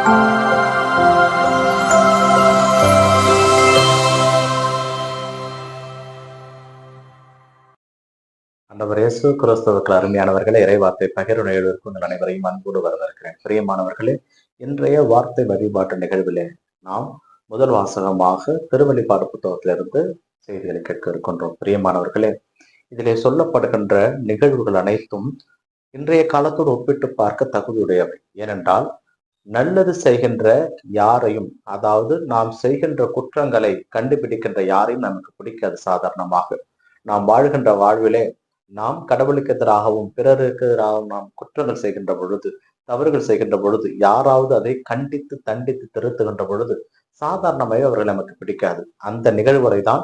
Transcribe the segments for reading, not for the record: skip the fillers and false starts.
ஆண்டவர் இயேசு கிறிஸ்துவுக்கு அருமையானவர்களே, இறைவார்த்தை பகிர்வு நிகழ்விற்கு உங்கள் அனைவரையும் அன்போடு வரவேற்கிறேன். பிரியமானவர்களே, இன்றைய வார்த்தை வழிபாட்டு நிகழ்விலே நாம் முதல் வாசகமாக திருவெளிப்பாடு புத்தகத்திலிருந்து செய்திகளை கேட்க இருக்கின்றோம். பிரியமானவர்களே, இதிலே சொல்லப்படுகின்ற நிகழ்வுகள் அனைத்தும் இன்றைய காலத்தோடு ஒப்பிட்டு பார்க்க தகுதியுடையவை. ஏனென்றால் நல்லது செய்கின்ற யாரையும், அதாவது நாம் செய்கின்ற குற்றங்களை கண்டுபிடிக்கின்ற யாரையும் நமக்கு பிடிக்காது. சாதாரணமாக நாம் வாழ்கின்ற வாழ்விலே நாம் கடவுளுக்கு எதிராகவும் பிறருக்கு எதிராகவும் நாம் குற்றங்கள் செய்கின்ற பொழுது, தவறுகள் செய்கின்ற பொழுது, யாராவது அதை கண்டித்து தண்டித்து திருத்துகின்ற பொழுது சாதாரணமாகவே அவர்கள் நமக்கு பிடிக்காது. அந்த நிகழ்வுரை தான்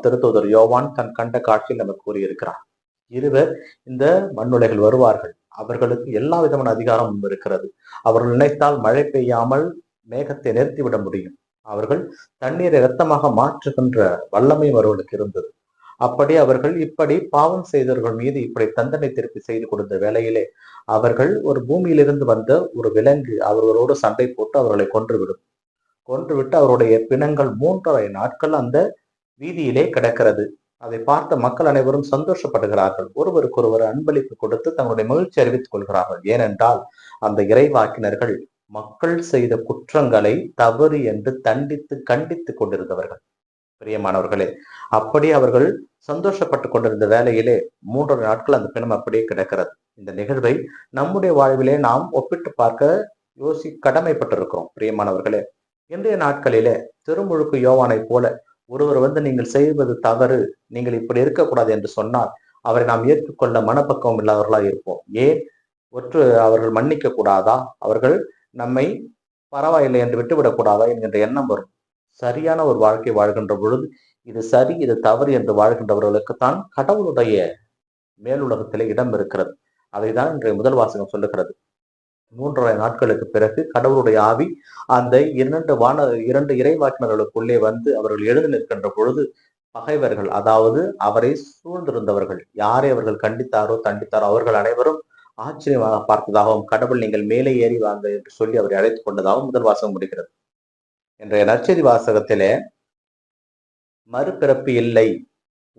திருத்தூதர் யோவான் தன் கண்ட காட்சியில் நமக்கு கூறியிருக்கிறார். இருவர் இந்த மண்ணுலகில் வருவார்கள். அவர்களுக்கு எல்லா விதமான அதிகாரமும் இருக்கிறது. அவர்கள் நினைத்தால் மழை பெய்யாமல் மேகத்தை நிறுத்திவிட முடியும். அவர்கள் தண்ணீரை இரத்தமாக மாற்றுகின்ற வல்லமையும் அவர்களுக்கு இருந்தது. அப்படி அவர்கள் இப்படி பாவம் செய்தவர்கள் மீது இப்படி தண்டனை திருப்பி செய்து கொடுத்த வேளையிலே அவர்கள் ஒரு பூமியிலிருந்து வந்த ஒரு விலங்கு அவர்களோடு சண்டை போட்டு அவர்களை கொன்றுவிட்டு அவருடைய பிணங்கள் 3.5 நாட்கள் அந்த வீதியிலே கிடக்கிறது. அதை பார்த்த மக்கள் அனைவரும் சந்தோஷப்படுகிறார்கள். ஒருவருக்கொருவர் அன்பளிப்பு கொடுத்து தங்களுடைய மகிழ்ச்சி அறிவித்துக் கொள்கிறார்கள். ஏனென்றால் அந்த இறைவாக்கினர்கள் மக்கள் செய்த குற்றங்களை தவறு என்று தண்டித்து கண்டித்து கொண்டிருந்தவர்கள். பிரியமானவர்களே, அப்படி அவர்கள் சந்தோஷப்பட்டு கொண்டிருந்த வேளையிலே 3.5 நாட்கள் அந்த பிணம் அப்படியே கிடக்கிறது. இந்த நிகழ்வை நம்முடைய வாழ்விலே நாம் ஒப்பிட்டு பார்க்க கடமைப்பட்டிருக்கிறோம். பிரியமானவர்களே, இன்றைய நாட்களிலே திருமுழுக்கு யோவானை போல ஒருவர் நீங்கள் செய்வது தவறு, நீங்கள் இப்படி இருக்கக்கூடாது என்று சொன்னால் அவரை நாம் ஏற்றுக்கொள்ள மனப்பக்குவம் இல்லாதவர்களாக இருப்போம். ஏன் அவர்கள் மன்னிக்க கூடாதா? அவர்கள் நம்மை பரவாயில்லை என்று விட்டுவிடக் கூடாதா என்கின்ற எண்ணம் வரும். சரியான ஒரு வாழ்க்கை வாழ்கின்ற பொழுது இது சரி, இது தவறு என்று வாழ்கின்றவர்களுக்குத்தான் கடவுளுடைய மேலுலகத்திலே இடம் இருக்கிறது. அதைதான் இன்றைய முதல் வாசகம் சொல்லுகிறது. 3.5 நாட்களுக்கு பிறகு கடவுளுடைய ஆவி அந்த இரண்டு இறைவாக்கினர்களுக்குள்ளே வந்து அவர்கள் எழுந்து நிற்கின்ற பொழுது பகைவர்கள், அதாவது அவரை சூழ்ந்திருந்தவர்கள், யாரை அவர்கள் கண்டித்தாரோ தண்டித்தாரோ அவர்கள் அனைவரும் ஆச்சரியமாக பார்த்ததாகவும், கடவுள் நீங்கள் மேலே ஏறி வாங்க என்று சொல்லி அவரை அழைத்துக் கொண்டதாகவும் முதல் வாசகம் முடிகிறது. இன்றைய நற்செய்தி வாசகத்திலே மறுபிறப்பு இல்லை,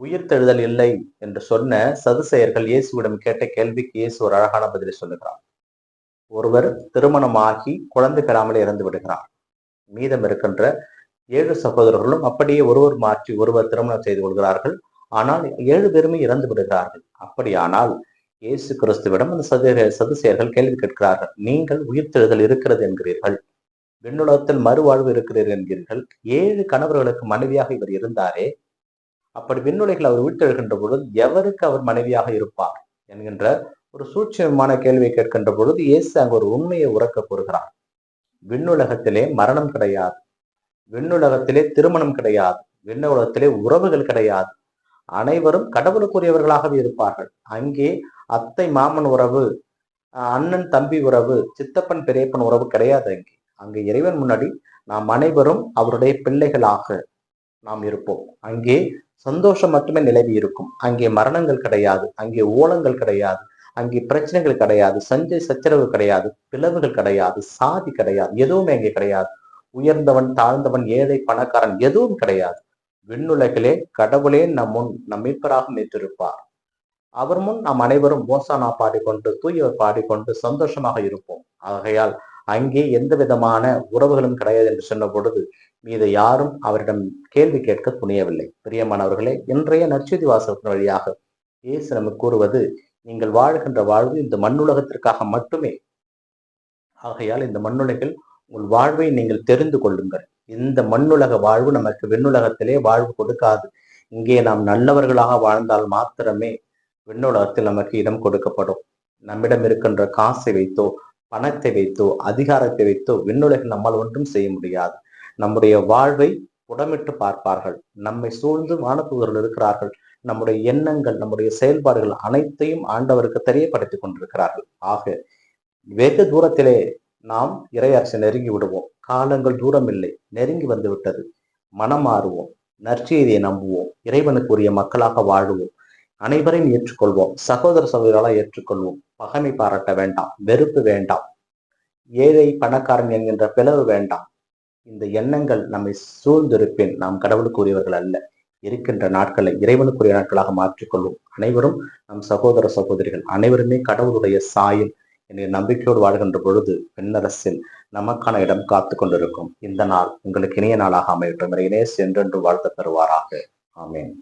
உயிர்த்தெழுதல் இல்லை என்று சொன்ன சதுசேயர்கள் இயேசுவிடம் கேட்ட கேள்விக்கு இயேசு ஒரு அழகான பதிலை சொல்லுகிறார். ஒருவர் திருமணமாகி குழந்தை பெறாமலே இறந்து விடுகிறார். மீதம் இருக்கின்ற 7 சகோதரர்களும் அப்படியே ஒருவர் மாற்றி ஒருவர் திருமணம் செய்து கொள்கிறார்கள். ஆனால் 7 பேருமே இறந்து விடுகிறார்கள். அப்படியானால் இயேசு கிறிஸ்துவிடம் அந்த சதுசேயர்கள் கேள்வி கேட்கிறார்கள். நீங்கள் உயிர்த்தெழுதல் இருக்கிறது என்கிறீர்கள், விண்ணுலகத்தில் மறுவாழ்வு இருக்கிறீர்கள் என்கிறீர்கள். 7 கணவர்களுக்கு மனைவியாக இவர் இருந்தாரே, அப்படி விண்ணுலகில் அவர் விட்டெழுகின்ற பொழுது எவருக்கு அவர் மனைவியாக இருப்பார் என்கின்ற ஒரு சூட்சமான கேள்வியை கேட்கின்ற பொழுது இயேசு அங்கு ஒரு உண்மையை உறக்க கூறுகிறார். விண்ணுலகத்திலே மரணம் கிடையாது, விண்ணுலகத்திலே திருமணம் கிடையாது, விண்ணுலகத்திலே உறவுகள் கிடையாது. அனைவரும் கடவுளுக்குரியவர்களாகவே இருப்பார்கள். அங்கே அத்தை மாமன் உறவு, அண்ணன் தம்பி உறவு, சித்தப்பன் பெரியப்பன் உறவு கிடையாது. அங்கே இறைவன் முன்னாடி நாம் அனைவரும் அவருடைய பிள்ளைகளாக நாம் இருப்போம். அங்கே சந்தோஷம் மட்டுமே நிலவி இருக்கும். அங்கே மரணங்கள் கிடையாது, அங்கே ஓலங்கள் கிடையாது, அங்கே பிரச்சனைகள் கிடையாது, சஞ்சை சச்சரவு கிடையாது, பிளவுகள் கிடையாது, சாதி கிடையாது, எதுவுமே அங்கே கிடையாது. உயர்ந்தவன் தாழ்ந்தவன், ஏழை பணக்காரன், எதுவும் கிடையாது. விண்ணுலகிலே கடவுளே நம் மீட்பராக மீட்டிருப்பார். அவர் முன் நாம் அனைவரும் ஓசானா பாடிக்கொண்டு தூயவர் பாடிக்கொண்டு சந்தோஷமாக இருப்போம். ஆகையால் அங்கே எந்த விதமான உறவுகளும் கிடையாது என்று சொன்ன பொழுது மீது யாரும் அவரிடம் கேள்வி கேட்க துணியவில்லை. பிரியமானவர்களே, இன்றைய நற்செய்தி வாசகத்தின் வழியாக இயேசு நமக்கு கூறுவது, நீங்கள் வாழ்கின்ற வாழ்வு இந்த மண்ணுலகத்திற்காக மட்டுமே. ஆகையால் இந்த மண்ணுலகில் உங்கள் வாழ்வை நீங்கள் தெரிந்து கொள்ளுங்கள். இந்த மண்ணுலக வாழ்வு நமக்கு விண்ணுலகத்திலே வாழ்வு கொடுக்காது. இங்கே நாம் நல்லவர்களாக வாழ்ந்தால் மாத்திரமே விண்ணுலகத்தில் நமக்கு இடம் கொடுக்கப்படும். நம்மிடம் இருக்கின்ற காசை வைத்தோ பணத்தை வைத்தோ அதிகாரத்தை வைத்தோ விண்ணுலகில் நம்மால் ஒன்றும் செய்ய முடியாது. நம்முடைய வாழ்வை புடமிட்டு பார்ப்பார்கள். நம்மை சூழ்ந்து வானதூதர்கள் இருக்கிறார்கள். நம்முடைய எண்ணங்கள், நம்முடைய செயல்பாடுகள் அனைத்தையும் ஆண்டவருக்கு தெரியப்படுத்திக் கொண்டிருக்கிறார்கள். ஆக வெகு தூரத்திலே நாம் இறையாட்சி நெருங்கி விடுவோம். காலங்கள் தூரம் இல்லை, நெருங்கி வந்து விட்டது. மனம் மாறுவோம், நற்செய்தியை நம்புவோம், இறைவனுக்குரிய மக்களாக வாழுவோம், அனைவரையும் ஏற்றுக்கொள்வோம், சகோதர சகோதரர்களாக ஏற்றுக்கொள்வோம். பகைமை பாராட்ட வேண்டாம், வெறுப்பு வேண்டாம். ஏழை பணக்காரன் என்கின்ற பிளவு வேண்டாம். இந்த எண்ணங்கள் நம்மை சூழ்ந்திருப்பின் நாம் கடவுளுக்குரியவர்கள் அல்ல. இருக்கின்ற நாட்களை இறைவனுக்குரிய நாட்களாக மாற்றிக்கொள்வோம். அனைவரும் நம் சகோதர சகோதரிகள், அனைவருமே கடவுளுடைய சாயல் என்ற நம்பிக்கையோடு வாழ்கின்ற பொழுது பெண்ணரசில் நமக்கான இடம் காத்து கொண்டிருக்கும். இந்த நாள் உங்களுக்கு இனிய நாளாக அமையட்டும். இறைவனே என்றென்று வாழ்த்து பெறுவாராக. ஆமேன்.